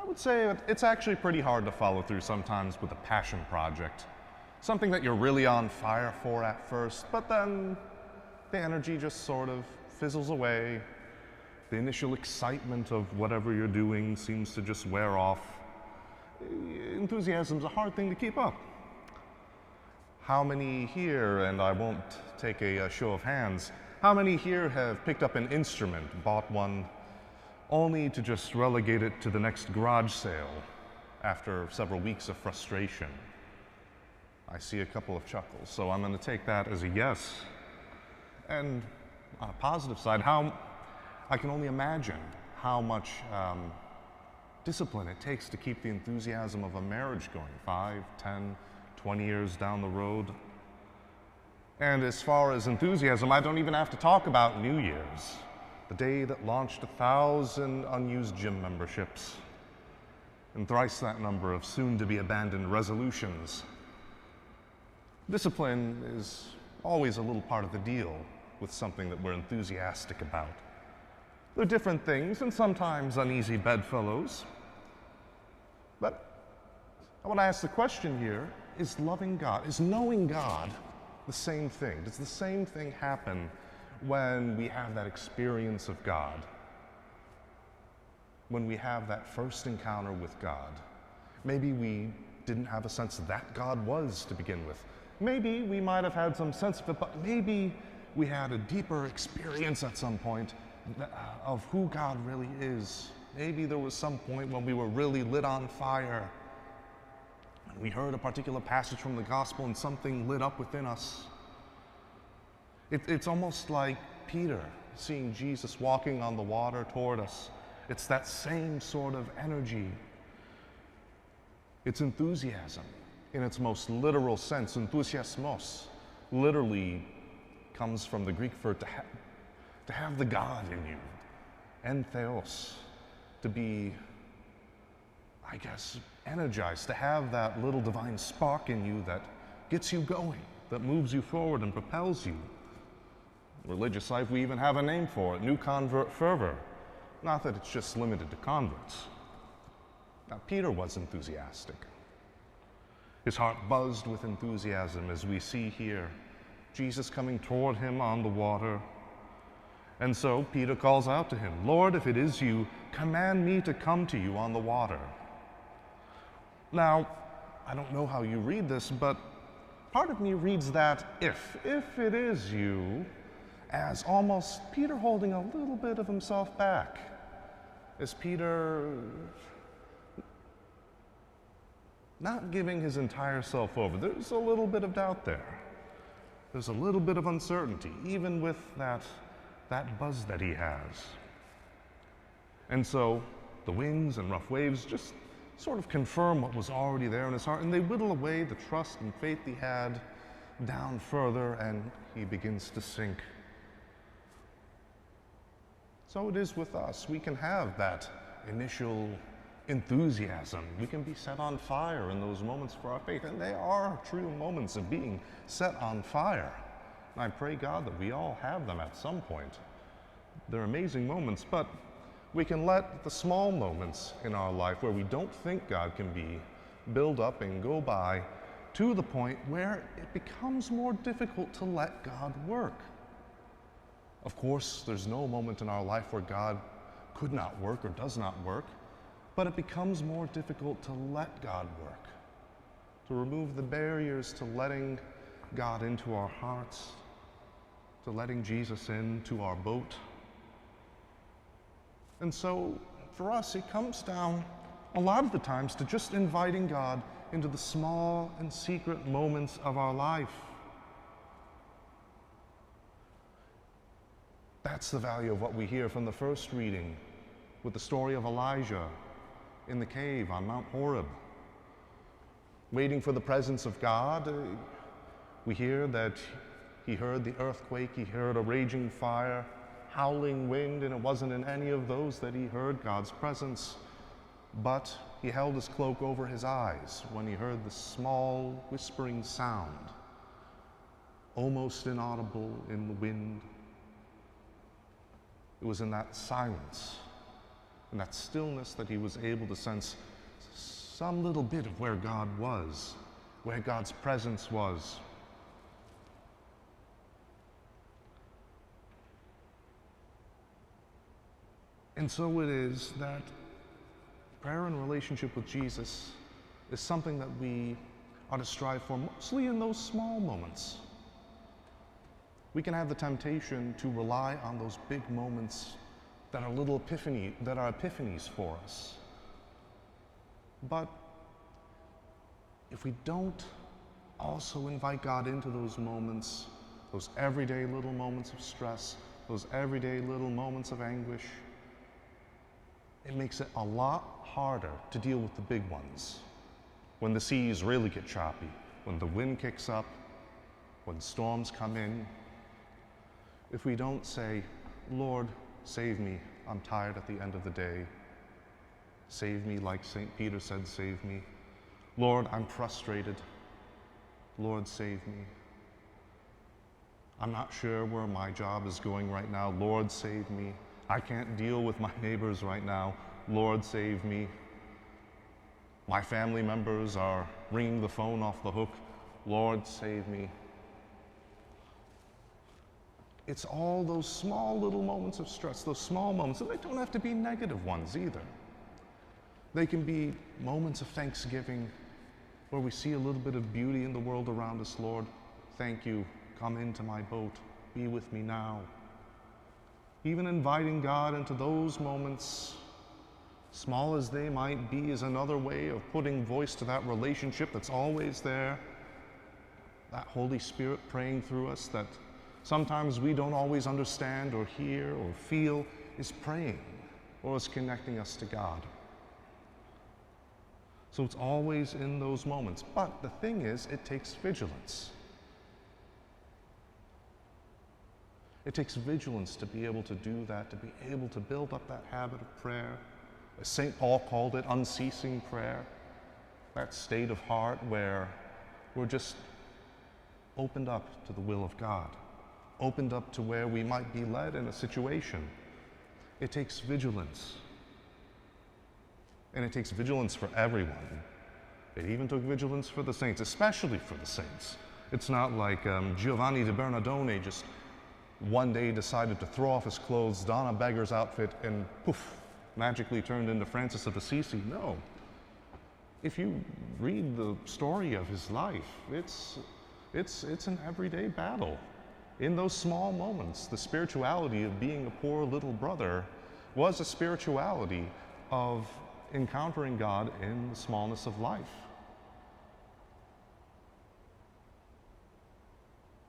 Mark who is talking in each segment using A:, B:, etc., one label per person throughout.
A: I would say that it's actually pretty hard to follow through sometimes with a passion project. Something that you're really on fire for at first, but then the energy just sort of fizzles away. The initial excitement of whatever you're doing seems to just wear off. Enthusiasm's a hard thing to keep up. How many here, and I won't take a show of hands, how many here have picked up an instrument, bought one, only to just relegate it to the next garage sale after several weeks of frustration? I see a couple of chuckles, so I'm going to take that as a yes. And on a positive side, I can only imagine how much discipline it takes to keep the enthusiasm of a marriage going 5, 10, 20 years down the road. And as far as enthusiasm, I don't even have to talk about New Year's, the day that launched 1,000 unused gym memberships and thrice that number of soon-to-be-abandoned resolutions. Discipline is always a little part of the deal with something that we're enthusiastic about. They're different things and sometimes uneasy bedfellows. But I want to ask the question here, is loving God, is knowing God the same thing? Does the same thing happen when we have that experience of God? When we have that first encounter with God? Maybe we didn't have a sense that God was to begin with. Maybe we might have had some sense of it, but maybe we had a deeper experience at some point of who God really is. Maybe there was some point when we were really lit on fire. We heard a particular passage from the gospel and something lit up within us. It's almost like Peter seeing Jesus walking on the water toward us. It's that same sort of energy. It's enthusiasm in its most literal sense. Enthusiasmos literally comes from the Greek for to have the God in you. Entheos, to be, I guess, energized, to have that little divine spark in you that gets you going, that moves you forward and propels you. Religious life, we even have a name for it, new convert fervor. Not that it's just limited to converts. Now, Peter was enthusiastic. His heart buzzed with enthusiasm as we see here, Jesus coming toward him on the water. And so Peter calls out to him, "Lord, if it is you, command me to come to you on the water." Now, I don't know how you read this, but part of me reads that if it is you, as almost Peter holding a little bit of himself back. Is Peter not giving his entire self over? There's a little bit of doubt there. There's a little bit of uncertainty, even with that buzz that he has. And so the winds and rough waves just sort of confirm what was already there in his heart, and they whittle away the trust and faith he had down further, and he begins to sink. So it is with us. We can have that initial enthusiasm. We can be set on fire in those moments for our faith, and they are true moments of being set on fire. And I pray God that we all have them at some point. They're amazing moments, but we can let the small moments in our life where we don't think God can be build up and go by to the point where it becomes more difficult to let God work. Of course, there's no moment in our life where God could not work or does not work, but it becomes more difficult to let God work, to remove the barriers to letting God into our hearts, to letting Jesus into our boat. And so for us, it comes down a lot of the times to just inviting God into the small and secret moments of our life. That's the value of what we hear from the first reading with the story of Elijah in the cave on Mount Horeb. Waiting for the presence of God, we hear that he heard the earthquake, he heard a raging fire, howling wind, and it wasn't in any of those that he heard God's presence, but he held his cloak over his eyes when he heard the small whispering sound, almost inaudible in the wind. It was in that silence In that stillness that he was able to sense some little bit of where God was, where God's presence was. And so it is that prayer and relationship with Jesus is something that we ought to strive for, mostly in those small moments. We can have the temptation to rely on those big moments that are epiphanies for us. But if we don't also invite God into those moments, those everyday little moments of stress, those everyday little moments of anguish, it makes it a lot harder to deal with the big ones. When the seas really get choppy, when the wind kicks up, when storms come in, if we don't say, Lord, save me, I'm tired at the end of the day. Save me like St. Peter said, save me. Lord, I'm frustrated. Lord, save me. I'm not sure where my job is going right now. Lord, save me. I can't deal with my neighbors right now. Lord, save me. My family members are ringing the phone off the hook. Lord, save me. It's all those small little moments of stress, those small moments, and they don't have to be negative ones either. They can be moments of thanksgiving where we see a little bit of beauty in the world around us. Lord, thank you. Come into my boat. Be with me now. Even inviting God into those moments, small as they might be, is another way of putting voice to that relationship that's always there. That Holy Spirit praying through us that sometimes we don't always understand or hear or feel is praying or is connecting us to God. So it's always in those moments. But the thing is, it takes vigilance. It takes vigilance to be able to do that, to be able to build up that habit of prayer. As St. Paul called it, unceasing prayer. That state of heart where we're just opened up to the will of God, opened up to where we might be led in a situation. It takes vigilance. And it takes vigilance for everyone. It even took vigilance for the saints, especially for the saints. It's not like Giovanni de Bernardone just one day decided to throw off his clothes, don a beggar's outfit, and poof, magically turned into Francis of Assisi. No. If you read the story of his life, it's an everyday battle. In those small moments, the spirituality of being a poor little brother was a spirituality of encountering God in the smallness of life.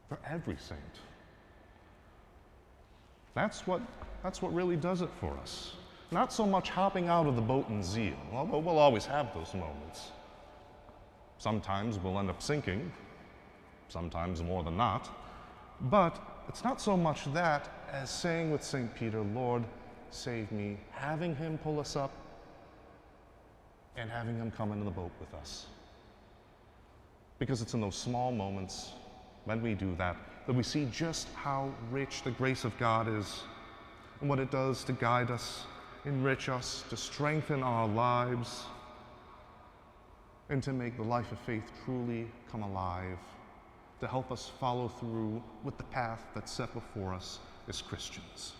A: For every saint. That's what really does it for us. Not so much hopping out of the boat in zeal, although we'll always have those moments. Sometimes we'll end up sinking, sometimes more than not. But it's not so much that as saying with St. Peter, Lord, save me, having him pull us up and having him come into the boat with us. Because it's in those small moments when we do that we see just how rich the grace of God is and what it does to guide us, enrich us, to strengthen our lives, and to make the life of faith truly come alive, to help us follow through with the path that's set before us as Christians.